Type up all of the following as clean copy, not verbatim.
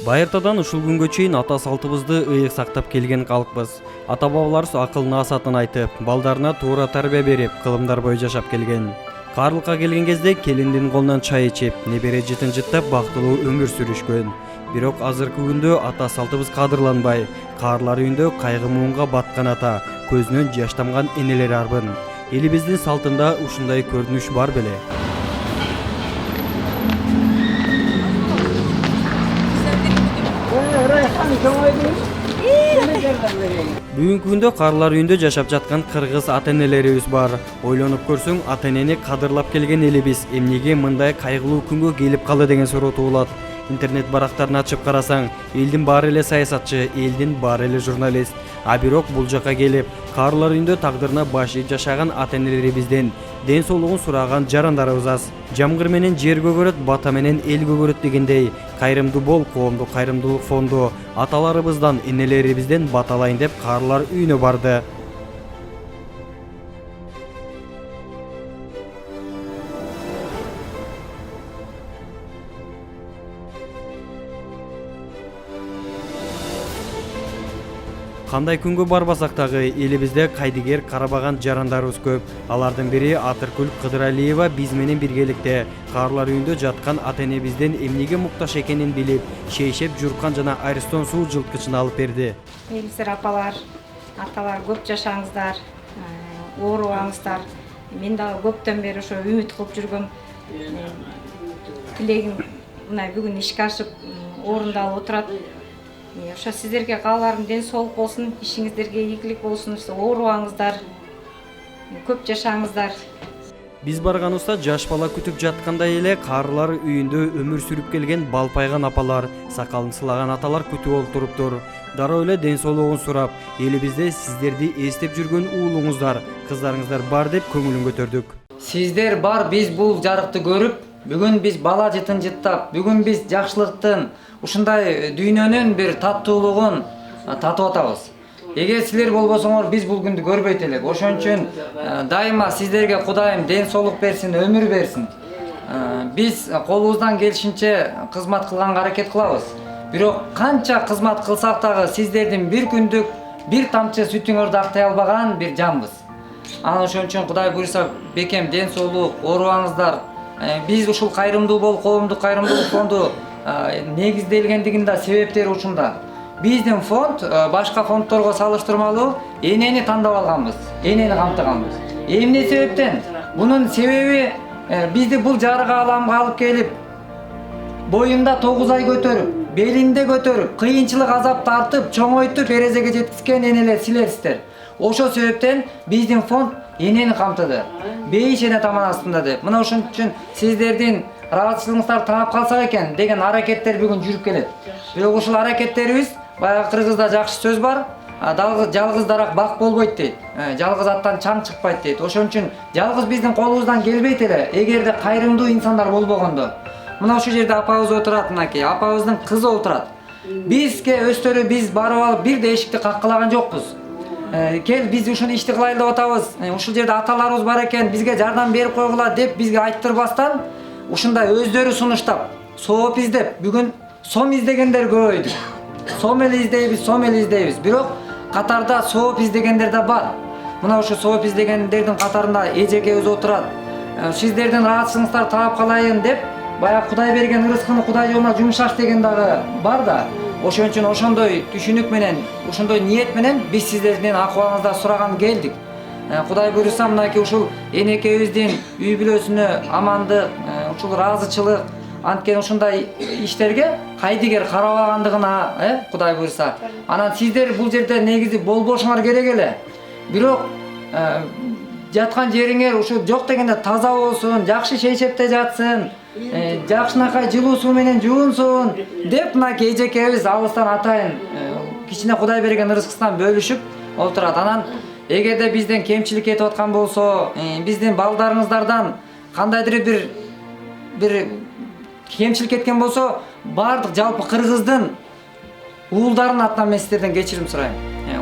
Байыртадан ушул күнгө чейин ата салтыбызды ыйык сактап келген калкпыз. Ата бабаларыбыз акыл насаатын айтып, балдарына туура тарбия берип, кылымдар бою жашап келген. Каарылыкка келген кезде келиндин колунан чай ичип, небере жытын жыттап бактылуу өмүр сүрүшкөн. Бирок азыркы күндө ата салтыбыз кадырланбай, каарлар үйүндө кайгы муунга баткан ата, көзүнөн жаш тамган энелер арбын. Элибиздин салтында ушундай көрүнүш бар беле? Бүгүнкү күндө каарлар үйүндө жашап жаткан кыргыз ата-энелерибиз бар. Ойлонуп көрсөң, ата-энени кадырлап келген элибиз эмнеге мындай кайгылуу күнгө келип калды деген суроо туулат. Интернет барактарын ачып карасаң, элдин баары эле саясатчы, элдин баары эле журналист. А бирок бул жака келип, каарлар үйүндө тагдырына баш ийип жашаган ата-энелерибизден ден соолугун сураган жарандарыбыз аз. Жамгыр менен жер көгөрөт, бата менен эл көгөрөт дегендей, кайрымдуу бол коомдук кайрымдуулук фонду аталарыбыздан, энелерибизден баталайын деп каарлар үйүнө барды. Кандай күнгө барбасак дагы элибизде кайдыгер карабаган жарандарыбыз көп. Алардын бири Атыркүл Кыдыралиева биз менен биргеликте каарлар үйүндө жаткан ата-энебизден эмнеге муктаж экенин билип, шейшеп журкан жана Аристон суу жылыткычын алып берди. Элибиздер апалар, аталар көп жашаңыздар, оорубаңыздар. Мен дагы көптөн бери ошо үмүт кылып жүргөм тилегим мына бүгүн ишке ашып орундалып отурат. Ошо сиздерге кааларым ден соолук болсун, ишиңиздерге ийгилик болсун, оорубаңыздар, көп жашаңыздар. Биз барганыбызда жаш бала күтүп жаткандай эле каарлар үйүндө өмүр сүрүп келген балпайган апалар, сакалын сылаган аталар күтүп олтуруптур. Дароо эле ден соолугун сурап, элибизде сиздерди эстеп жүргөн уулуңуздар, кыздарыңыздар бар деп көңүлүн көтөрдүк. Сиздер бар, биз бул жарыкты көрүп, бүгүн биз бала жытын жыттап, бүгүн биз жакшылыктын, ушундай дүйнөнүн бир таттуулугун татып атабыз. Эгер силер болбосоңор, биз бул күндү көрбөйт элек. Ошон үчүн дайыма сиздерге Кудайым ден соолук берсин, өмүр берсин. Биз колубуздан келишинче кызмат кылганга аракет кылабыз. Бирок канча кызмат кылсак дагы сиздердин бир күндүк бир тамчы сүтүңөрдү актай албаган бир жанбыз. Анан ошон үчүн Кудай буйруса бекем ден соолук, оорубаңыздар. Биз ушул кайрымдуу бол коомдук кайрымдуулук фонду негизделгендигин да себептери ушунда. Биздин фонд башка фондторго салыштырмалуу энени тандап алганбыз, энени камтыганбыз. Эмне себептен? Бунун себеби бизди бул жарыга аламга алып келип, боюнда 9 ай көтөрүп, белинде көтөрүп, кыйынчылык азап тартып, чоңойтуп эрезеге жеткизген энелер силерсиздер. Ошол себептен биздин фонд энени камтыды. Бейиш эне таман астында деп. Мына ошон үчүн сиздердин ыраазычылыгыңыздар таап калсак экен деген аракеттер бүгүн жүрүп келет. Бирок ушул аракеттерибиз баягы кыргызда жакшы сөз бар. Жалгыз дарак бак болбойт дейт. Жалгыз аттан чаң чыкпайт дейт. Ошон үчүн жалгыз биздин колубуздан келбейт эле, эгерде кайрымдуу инсандар болбогондо. Мына ушул жерде апабыз отурат, мынакей апабыздын кызы отурат. Бизге өстөрү биз барып алып бирде эшикти каккылаган жокпуз. Кел биз ушуну ишти кылайлы деп атабыз. Ушул жерде аталарыбыз бар экен, бизге жардам берип койгула деп бизге айттырбастан ушундай өздөрү сунуштап, сооп издеп, бүгүн сом издегендер көбөйдү. Сом эле издейбиз. Бирок катарда сооп издегендер да бар. Мына ошо сооп издегендердин катарында эжекебиз отурат. Сиздердин ыраазычылыгыңыздар таап калайын деп, баягы Кудай берген ырыскыны Кудай жолуна жумшаш деген дагы бар да. Ошон үчүн ошондой түшүнүк менен, ошондой ниет менен биз сиздердин акыбалыңызды сураган келдик. Кудай буйруса мынакей ушул энекебиздин үй бүлөсүнө амандык, ушул ыраазычылык, анткени ушундай иштерге кайдыгер карабагандыгына, Кудай буйруса. Анан сиздер бул жерде негизи болбошуңар керек эле. Бирок жаткан жериңер ушу жок дегенде таза болсун, жакшы шейшепте жатсын, жакшынакай жылуу суу менен жуунсун деп мынакей эжекебиз алыстан атайын кичине Кудай берген ырыскысынан бөлүшүп отурат. Анан эгерде бизден кемчилик кетип аткан болсо, биздин балдарыңыздардан кандайдыр бир кемчилик кеткен болсо, бардык жалпы кыргыздын уулдарынын атынан мен сиздерден кечирим сурайм.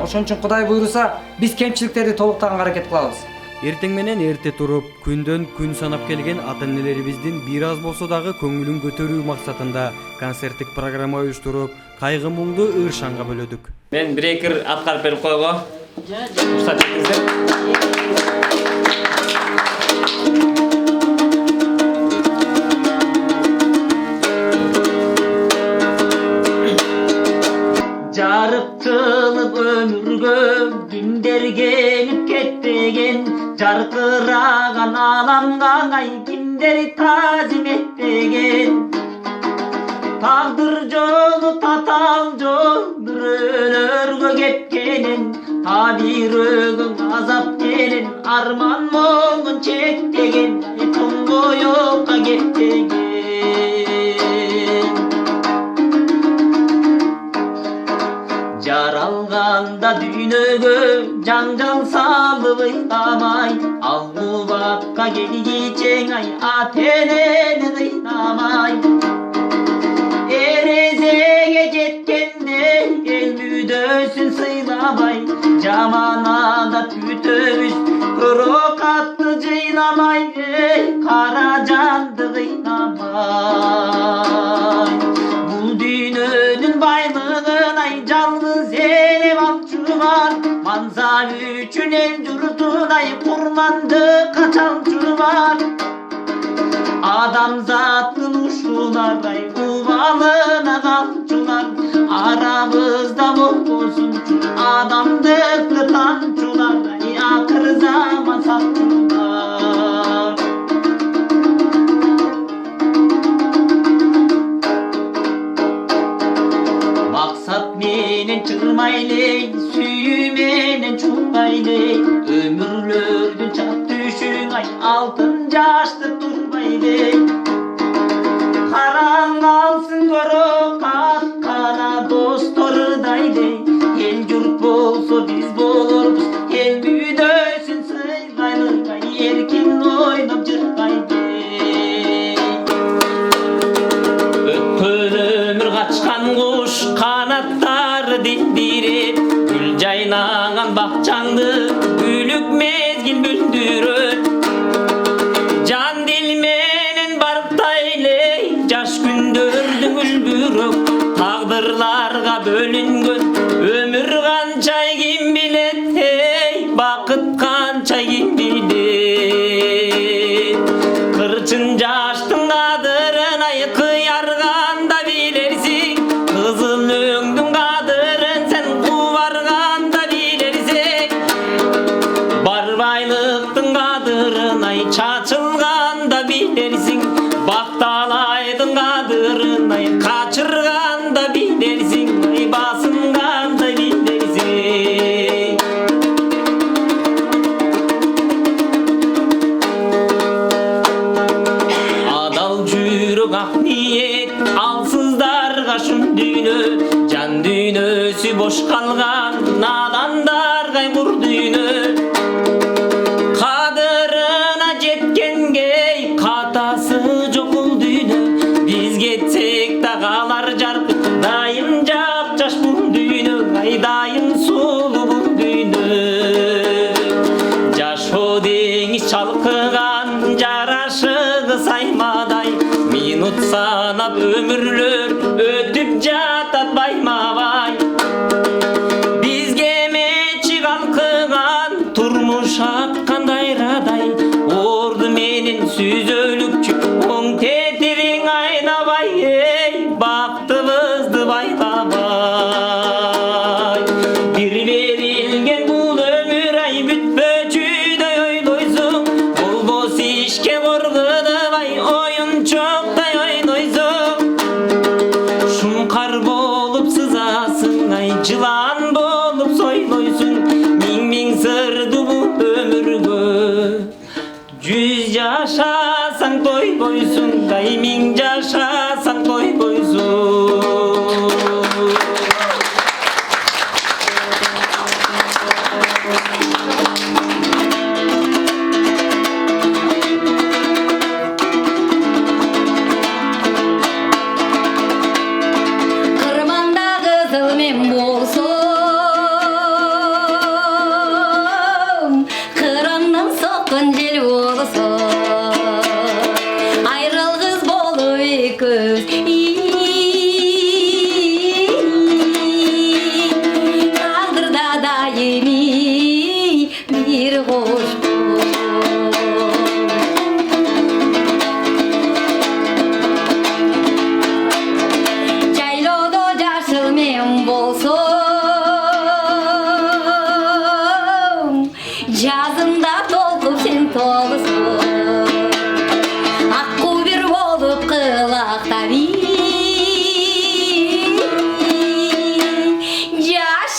Ошон үчүн Кудай буйруса биз кемчиликтерди толуктаганга аракет кылабыз. Эртең менен эрте туруп, күндөн күн санап келген ата-энелерибиздин бир аз болсо дагы көңүлүн көтөрүү максатында концерттик программа уюштуруп, кайгы муңду ыршанга бөлөдүк. Мен бир эки аткарып берип койго. Уруксат этиңиздер. Жарыктылып өмүргө күндөр келип кетпеген, жаркыраган аламга ай кимдер таазим этпеген. Тагдыр жолу татаал жолдур өлөргө кепкенин, табирөгүң азап келин, арман моңун чектеген, тоңгоёкка кетпеген. Жаралганда дүйнөгө жаңжал салып ыйламай, ал убакка келгичең ай ата-энени кыйнамай. Эрезеге жеткенде эл мүдөсүн сыйламай, жаманада түтөбүз көрөкатты жыйнамай, кара жанды кыйнамай. Бул дүйнөнүн байлыгын ай жалгыз эле балчу бар, мансап үчүн эл журтун ай курмандыкка чалчу бар. Адамзаттын ушулар ай убалына калчулар, арабызда болбосунчу адамдыкты танчулар, ай акыр заман сатчулар. Максат менен чырмайлей, сүйүү менен чулгайлей, өмүрлөрдүн чак түшүң ай алтын жашты турбайлей. Караң алсын көрөкат кана досторудайлей, эл журт болсо биз болорбуз, эл мүдөсүн сыйлайлык ай эркин ойноп жыргайлей. Өткөн өмүр качкан куш канаттары дилдирип, гүл жайнаган бакчаңды күлүк мезгил бүлдүрөт. Жан дил менен барктайлей, жаш күндөрдүн үлбүрөк, тагдырларга бөлүнгөн өмүр канча ким билет, бакыт канча ким билет. Кырчын жаштын кадырын ай кыярганда билерсиң, кызыл өңдүн кадырын сен кубарганда билерсиң. Бар байлыктын кадырын ай чачылганда билерсиң, бакталайдын кадырын ай качырганда билерсиң, ай басынганда билерсиң. Адал жүрөк ак ниет алсыздарга шун дүйнө, жан дүйнөсү бош калган надандарга кур дүйнө. Кадырына жеткенге катасы жок бул дүйнө, биз кетсек да калар жарк, дайым жапжаш бул дүйнө, ай дайым сулуу бул дүйнө. Жашоо деңиз чалкыган жарашыгы саймадай, минут санап өмүрлөр өтүп жатат байма-бай. Бизге мечи калкыган турмуш аккан дайрадай, орду менен сүзөлүкчү оң тетириң айнабай, бактыбызды байлабай. Бир берилген бул өмүр ай бүтпөчүдөй ойлойсуң, болбос ишке коргудубай оюнчоктой ойнойсуң. Шумкар болуп сызасың ай, жылан болуп сойлойсуң, миң сырды бул өмүргө. 100 жашасаң тойбойсуң, ай миң жашасаң тойбойсуң. Kırmanda kızıl men bolsum, kırandan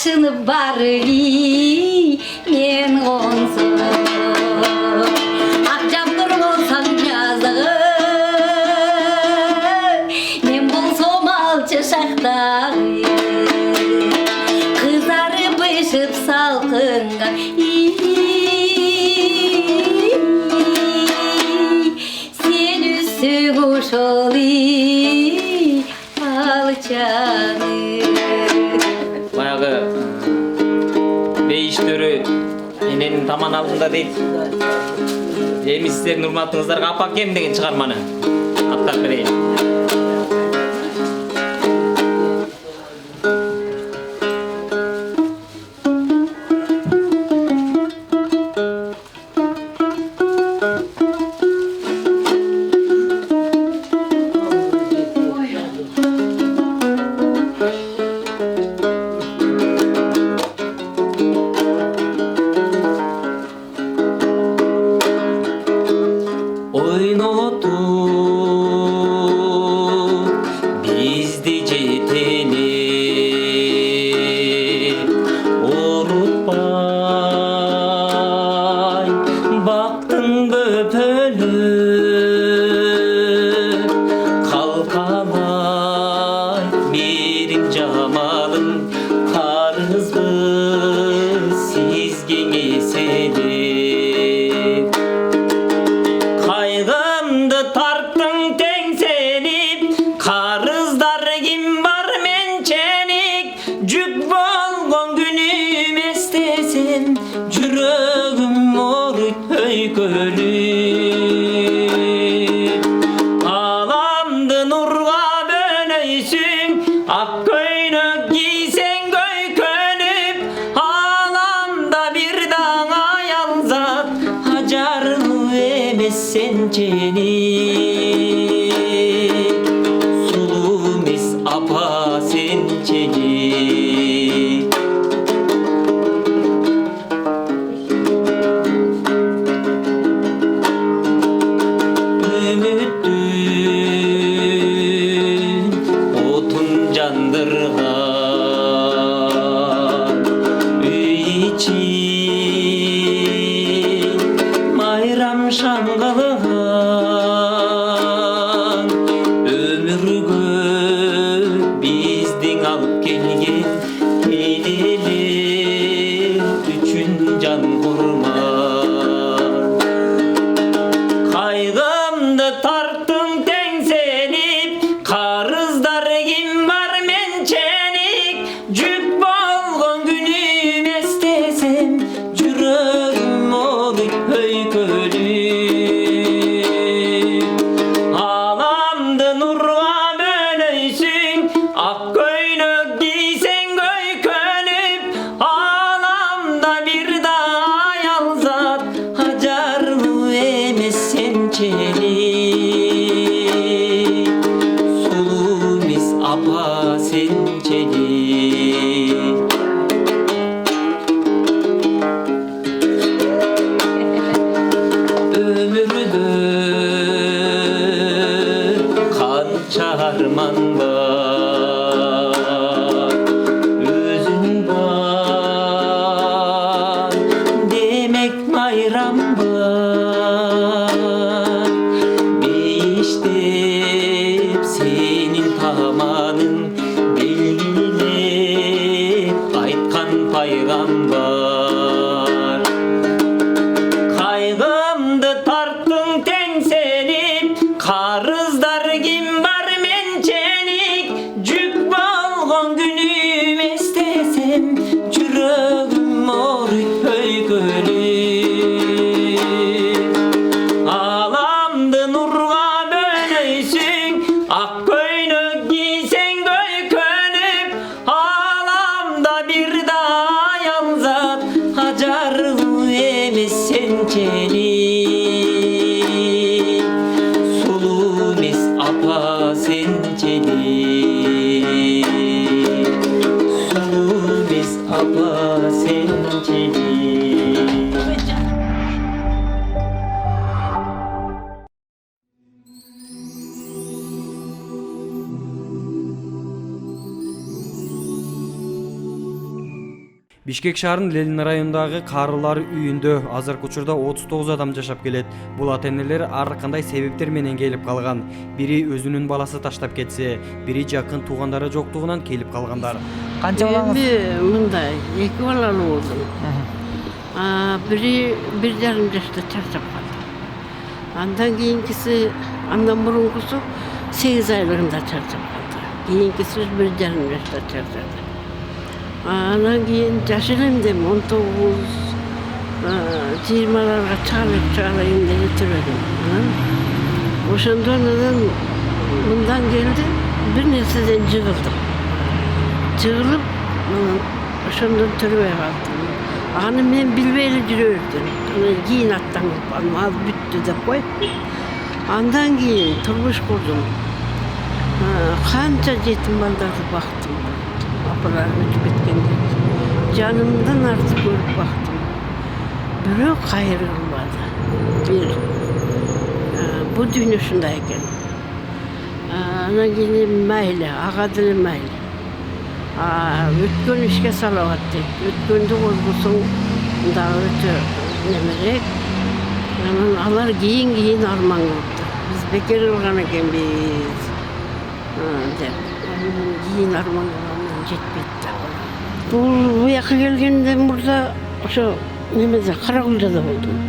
Ашынып барыли мен консоз ак жамдыр болсам жазығы мен болсом алчы шақтағы кызарып ышып салкынга сен үсүң ошол алчаны баягы бейиштөрү эненин таман алдында дейт. Эми сиздердин урматыңыздарга апакем деген чыгарманы аттап берейин. Bizdi жетели орутпай бактың бөпөлү калкалай бериң жамалым карызбы сизге эселеп кайгымды тарттың теңселип карыздар ким бар менченик жүк болгон күнүм эстесем жүрөгүм ооруйт өйкөлүп аламды нурга бөлөйсүң ак көйнөк кийсең көйкөнүп аламда бир даң аялзат ажарлуу эмес сенченик сулуу эмес апа сенченик үмүттүн отун жандырган үй ичи майрам шам кылган өмүргө биздин алып келген энелер үчүн жан курман кайгымды тарттың теңселип карыздар ким бар менченик жүк болгон күнүм эстесем жүрөгүм ооруйт өйкөлүп аламды нурга бөлөйсүң ак көйнөк кийсең көйкөнүп аламда бир да аялзат ажарлуу эмес сенченик сулуу эмес апа сенченик өмүрдө канча арман бар өзүң бар демек майрам бар бейиштеп сенин таманың белгилеп айткан пайгамбар кайгымды тарттың теңселип карыздар ким бар менченик жүк болгон күнүм эстесем жүрөгүм ооруйт өйкөлүп аламды нурга бөлөйсүң ак көйнөк кийсең көйкөнүп аламда бир да аялзат ажарлуу эмес сенченик сулуу эмес апа сенченик сулуу эмес апа сенченик Бишкек шаарынын Ленин районундагы карылар үйүндө азыркы учурда 39 адам жашап келет. Бул ата-энелер ар кандай себептер менен келип калган. Бири өзүнүн баласы таштап кетсе, бири жакын туугандары жоктугунан келип калгандар. Канча балаңыз? Эми мындай, 2 баланы болдум. Бири 1,5 жашта чарчап калды. Андан кийинкиси, андан мурункусу 8 айлыгында чарчап калды. Кийинкиси 1,5 жашта чарчады. Анан кийин жаш элем дем 19, 20ларга чыгалайын деп жүрөдүм. Ошондон анан мындан келди, бир нерседен жыгылдым. Жыгылып, ошондон төрөбөй калдым. Аны мен билбей эле жүрөдүм. Анан кийин аттанып, ал бүттү деп коюп. Андан кийин турмуш курдум. Канча жетим балдарды бактым. Апалар өтүп кеткенде. Жанымдан артык көрүп бактым. Бирөө кайры кылбады. Бир бу дүйнө ушундай экен. Анан кийин мейли, ага деле мейли. Өткөн ишке салават дейт. Өткөндү козгосоң дагы өтө немерээк. Анан алар кийин арман кылыптыр. Биз бекер кылган экенбиз. Деп. Кийин арман кылган жетпейт да. Бул буяка келгенден мурда ошо немеде Карагүлдө болдум.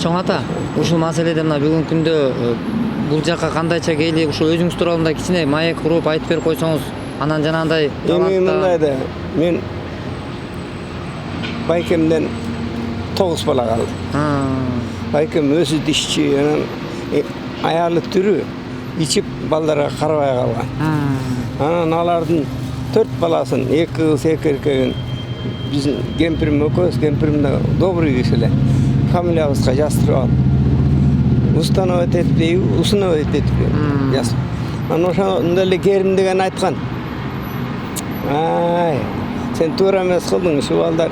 Чоң ата, ушул маселеде мына бүгүнкү күндө бул жака кандайча келип ушу өзүңүз тууралуу мындай кичине маек куруп айтып берип койсоңуз, анан жанагындай Эми мындай да, мен байкемден 9 бала калды. Байкем өзү дишчи, анан аялы түрү ичип балдарга карабай калган. Анан алардын 4 баласын, 2 кыз, 2 эркегин биздин кемпирим экөөбүз, кемпирим да добрый киши эле. Фамилиябызга жаздырып алып. Установ этет, установ этет. Жаз. Анан ошондой эле Керим деген айткан. Ай, сен туура эмес кылдың, ушу балдар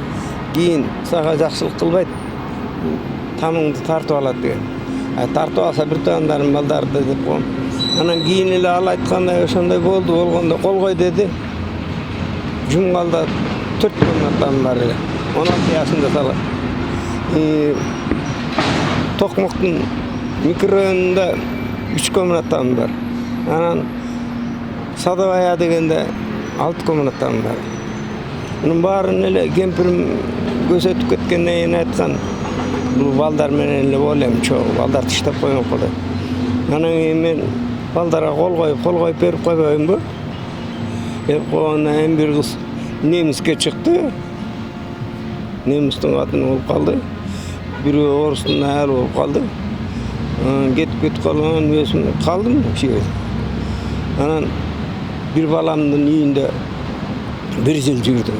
кийин сага жакшылык кылбайт. Тамыңды тартып алат деген. Тартып алса бир туугандарым балдарды деп коем. Анан кийин эле ал айткандай ошондой болду, болгондо кол кой деди. Жумгалда 4 комнатам бар эле. 16 жашында сала. Токмоктун микрорайонунда 3 комнатам бар. Анан Садовая дегенде 6 комнатам бар. Мунун баарын эле кемпирим көзөтүп кеткенден кийин айткан. Бул балдар менен эле болем, чоо, балдар таштап коймок болот. Анан кийин мен балдарга кол коюп берип койбоймбу? Берип койгондон кийин бир кыз немиске чыкты. Немистин катыны болуп калды. Бирөө орустун аялы болуп калды. Кетип калган өзүм калдым ошо. Анан bir balamdın үйүндө 1 жыл жүрдüm.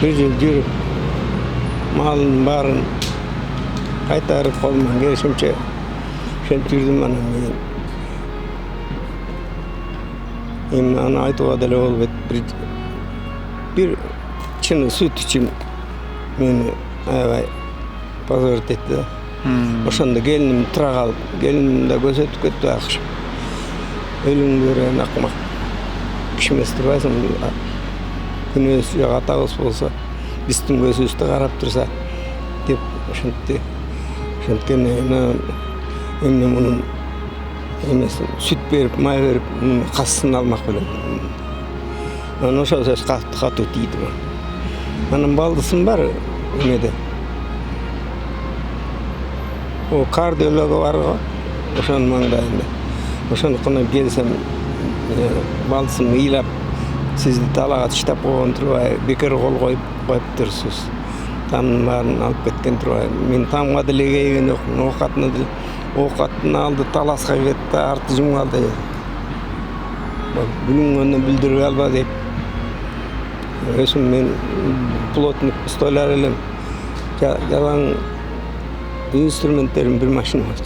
1 жыл жүрүп, малын барын кайтарып колуман келишимче ошентип жүрдүм. Анан эми аны айтууга деле болбойт. Бир чыны сүт үчүн мени аябай позорить этти да. Ошондо келиним тура калып, келиним да көзөтүп кетти акыр. Өлүңдөрүн акмак киши эмес турбайсың. Күнөөс жок атабыз болсо, биздин көзүбүздү карап турса деп ошентти. Ошенткенен эмне мунун эмесин сүт берип, май берип, касын алмак белем. Анан ошол сөз катуу тийди. Анан балдысым бар эмеде. О кардиолого бар го, ошонун маңдайында. Ошондуктан келсем, балдысым ыйлап, сизди талаага таштап койгон турбай, бекер кол коюп турсуз. Тамдын баарын алып кеткен турбай. Мен тамга деле кейген жокмун, оокатын алды, таласка кетти, арты жумгалды. Бүлүнгөндөн билдирип алба деп. Өзүм мен плотник столяр элем. Жалаң инструменттерим бир машина бар.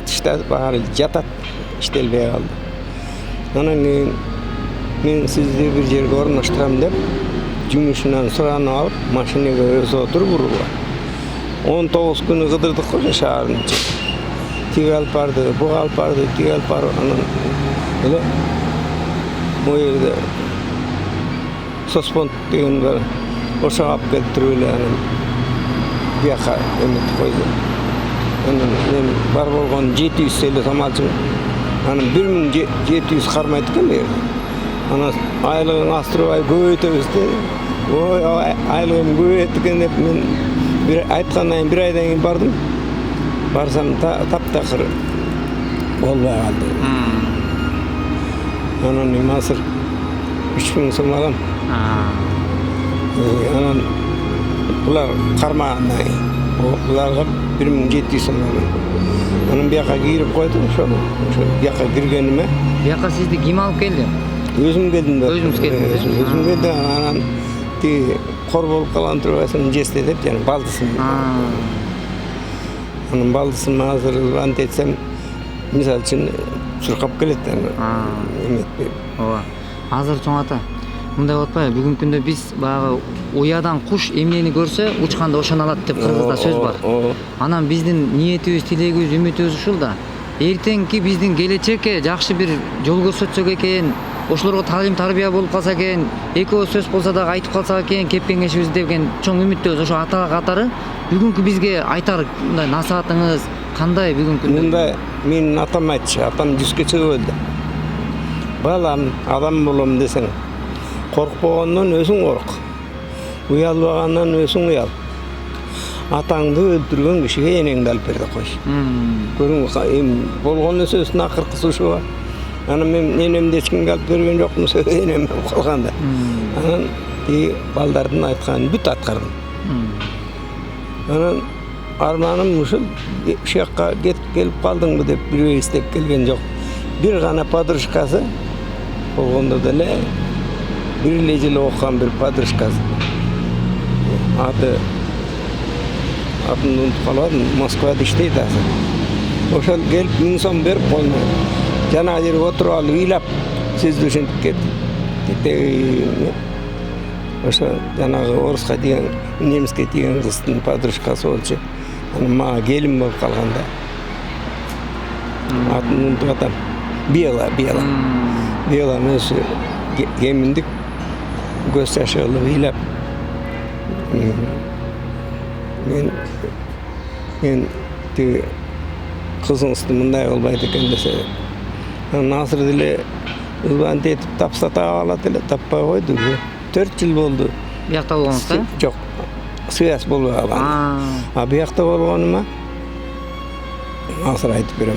Таштап баары жатат. İştelbeye kaldı. Анан мен сизди бир жерге орноштурам деп, жумушунан суранып алып, машинеге өзү отуруп урулган. 19 күнү кыдырдык го шаардын ичинде. Тиги алып барды, буга алып барды, тиги алып барды. Анан эле бул жерде Соспонт деген бар. Ошого алып келтирип эле анан бияка эметип койду. Анан мен бар болгон 700 эле самалчым. Анан 1700 кармайт экен бер. Анан айлыгын астырбай көбөйтөбүз деди. Ой, айлыгым көбөйөт экен деп мен бир айткандан кийин 1 айдан кийин бардым. Барсам таптакыр болбой калды. Анан мен азыр 3000 сом алам. Анан булар кармагандан кийин буларга 1700 сом алам. Анан бияка кирип койду, ошо бияка киргениме. Бияка сизди ким алып келди? Өзүм келдим да. Өзүңүз келдиңиз. Өзүм келдим. Анан тиги кор болуп калган турбайсың, жесте деп, жана балдысым. Анан балдысым азыр антетсем, мисалы үчүн чуркап келет. Эметпей. Ооба. Азыр чоң ата, мындай болуп атпайбы? Бүгүнкү күндө биз баягы уядан куш эмнени көрсө, учканда ошону алат деп кыргызда сөз бар. Анан биздин ниетибиз, тилегибиз, үмүтүбүз ушул да. Эртеңки биздин келечекке жакшы бир жол көрсөтсөк экен, ошолорго талим тарбия болуп калса экен, экөө сөз болсо дагы айтып калсак экен, кеп кеңешибиз деген чоң үмүттөбүз. Ошо ата катары бүгүнкү бизге айтар мындай насаатыңыз кандай бүгүнкү күндө? Мындай менин атам айтчу, атам 100ге чыгып өлдү. Балам, адам болом десең, коркпогондон өзүң корк. Уялбагандан өзүң уял. Atаңды öldürgen kişiye enеңdi alıp berdi koş. Görün bolğon sözdün akırkı suşu var. Ana men enemde hiç kimge alıp bergen jokmun söz enem kalganda. Anan baldardın aytkanын büt atkardым. Anan armanım uşul şu yakka gelip kaldıngmı dep biri istep gelgen jok. Bir gana padrışkası bolğonda dele bir lejeli okuyan bir padrışkası. Adını unutup kalmadım. Moskva'da işteydi aslında. Oşal gelip 1000 so'm berip koyma. Jana jeri oturup alıp ыйлап сөз düşünüp ketdi. Oşa janagı orusqa diyen, nemиске diyen kыздын подружкасы болчу. Ana mağa gelin bolup kalganda. Adını unutup atam. Bela. Bela men şu gemindik göz yaşı alıp ыйлап. Men kızın üstü mınday olbaydı eken dese. Nasır dile ılban tetip tapsa taala dile tappa koydu. 4 yıl oldu. Bu yakta bolğonuzda? Yok. Sıyas bolu alan. Bu yakta bolğonuma nasır aytıp berem.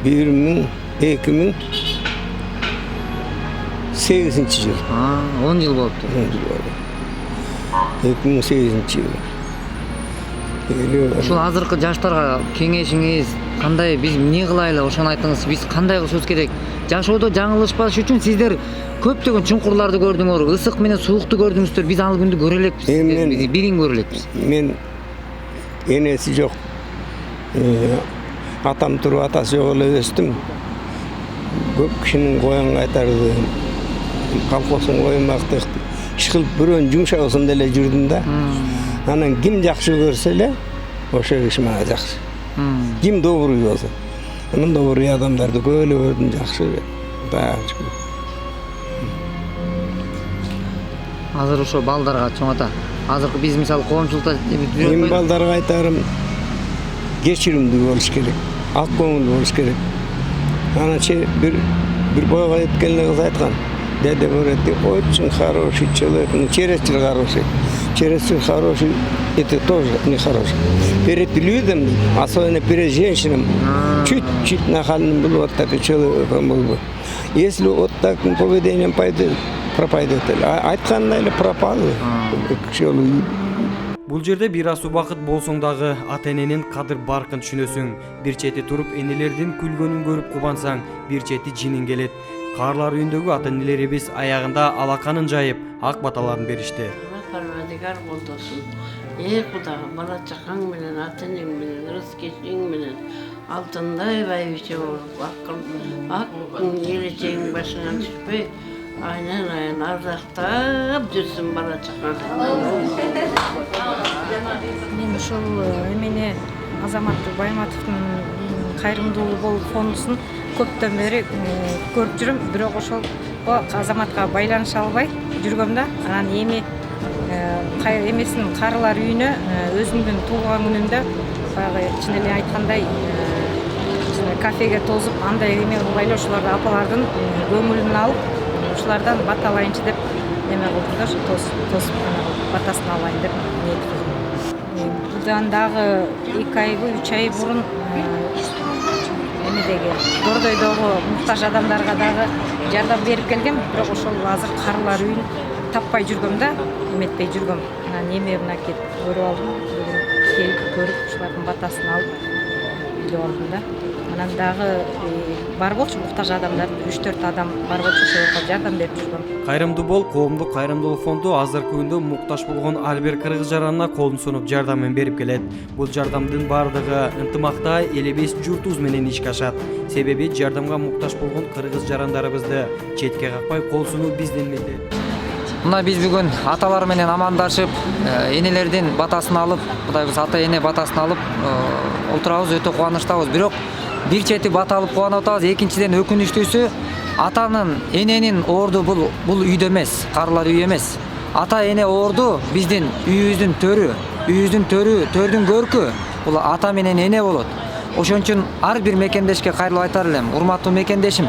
2008 yıl. 10 yıl boluptu. 2008 yıl. Ушул азыркы жаштарга кеңешиңиз кандай? Биз эмне кылайлы? Ошону айтыңыз. Биз кандай кылышыбыз керек? Жашоодо жаңылышпаш үчүн сиздер көптөгөн чуңкурларды көрдүңөр, ысык менен суукту көрдүңүздөр. Биз ал күндү көрө элекпиз. Бирин көрө элекпиз. Men enesi jok. Atam turup atası jok эле өстүм. Көп кишинин коюн кайтарды. Колхоздун коюн бактык. Иш кылып бирөөнүн жумшагысында деле жүрдүм да. Anan kim жақсы көрсе эле, ошо киши мага жакшы. Kim добрый болсо. Анан добрый адамдарды көп эле көрдүм, жакшы. Азыр ошо балдарга чоң ата. Азыркы биз мисалы коомчулукта Мен балдарга айтарым, кечиримдүү болуш керек, ак көңүл болуш керек. Анан bir бойго жеткенде кыз айткан. Дядя говорит, ты очень хороший человек, ну чересчур хороший. Чересчур хороший, это тоже нехороший. Перед людьми, особенно перед женщинами, чуть-чуть нахальным был вот такой человеком был бы. Если вот таким поведением пропадет, айтканда эле пропал. Бул жерде бир аз убакыт болсоң дагы ата-эненин кадыр баркын түшүнөсүң. Бир чети туруп энелердин күлгөнүн көрүп кубансаң, бир чети жинин келет. Карлар үйүндөгү ата-энелерибиз аягында алаканын жайып, ак баталарын беришти. Parvardigar boldosun. Куда бала чакаң менен, ата-энең менен, ырыс-кечиң менен алтындай байбиче болуп, ак келечегиң башыңан түшпөй, айнан ардактап жүрсүн бала чакаң. Мен ушул эмени Азамат Байматовдун кайрымдуулуу болуп фондусун көптөн бери көрүп жүрөм, бирок ошол Азаматка байланыша албай жүргөмдө, анан эмесин карылар үйүнө өзүмдүн туулган күнүмдө баягы чын эле айткандай кафеге тозуп андай эме кылбайлы, ошолорду апалардын көңүлүн алып, ушулардан бата алайынчы деп эме кылдым да, тосуп батасын алайын деп ниет кылдым. Будан дагы 2 айбы 3 ай бурун эмедеги Гордойдогу муктаж адамдарга дагы жардам берип келгем, бирок ошол азыр карылар үйүн таппай жүргөм да, эметпей жүргөм. Анан эме мынакей көрүп алдым, келип көрүп ушулардын батасын алып билип алдым да. Анан дагы бар болчу муктаж адамдар 3-4 адам бар болчу, ошолорго жардам берип жүргөм. Кайрымдуу бол коомдук кайрымдуулук фонду азыркы күндө муктаж болгон ар бир кыргыз жаранына колун сунуп жардамын берип келет. Бул жардамдын бардыгы ынтымакта элебиз журтубуз менен ишке ашат. Себеби жардамга муктаж болгон кыргыз жарандарыбызды четке какпай кол сунуу биздин милдет. Мына биз бүгүн аталар менен амандашып, энелердин батасын алып, кудайбыз ата-эне батасын алып отурабыз, өтө кубанычтабыз. Бирок бир чети бата алып кубанып атабыз, экинчиден өкүнүчтүүсү атанын, эненин орду бул үйдө эмес, карылар үй эмес. Ата-эне орду биздин үйүбүздүн төрдүн көркү. Бул ата менен эне болот. Ошон үчүн ар бир мекендешке кайрылып айтар элем, урматтуу мекендешим,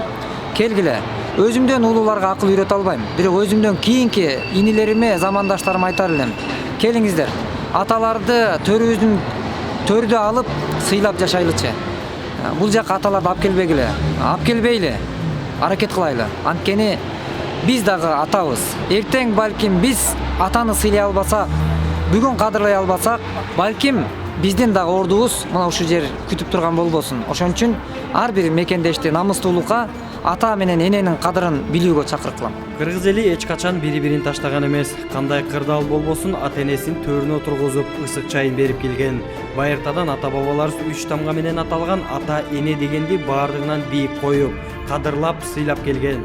келгиле. Өзүмдөн улууларга акыл үйрөтө албайм, бирок өзүмдөн кийинки инилериме, замандаштарыма айтар элем. Келиңиздер. аталарды төрүбүздүн төрдө алып сыйлап жашайлычы. Бул жака аталарды алып келбегиле, алып келбейли, аракет кылайлы. Анткени биз дагы атабыз. Эртең балким биз атаны сыйлай албасак, бүгүн кадырлай албасак, балким биздин дагы ордубуз мына ушул жер күтүп турган болбосун. Ошон үчүн ар бир мекендешти намыстуулукка ата менен эненин кадырын билүүгө чакырып кылам. Кыргыз эли эч качан бири-бирин таштаган эмес. Кандай кырдаал болбосун ата-энесин төрүнө отургузуп, ысык чайын берип келген. Байыртадан ата-бабаларыбыз 3 тамга менен аталган ата-эне дегенди баардыгынан бийик коюп, кадырлап, сыйлап келген.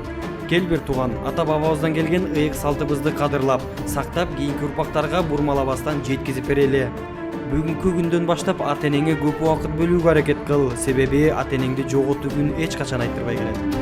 Кел бир тууган, ата-бабабыздан келген ыйык салтыбызды кадырлап, сактап, кийинки урпактарга бурмалабастан жеткизип берели. Бүгүнкү күндөн баштап ата-энеңе көп убакыт бөлүүгө аракет кыл, себеби ата-энеңди жоготуу күн эч качан айттырбай келет.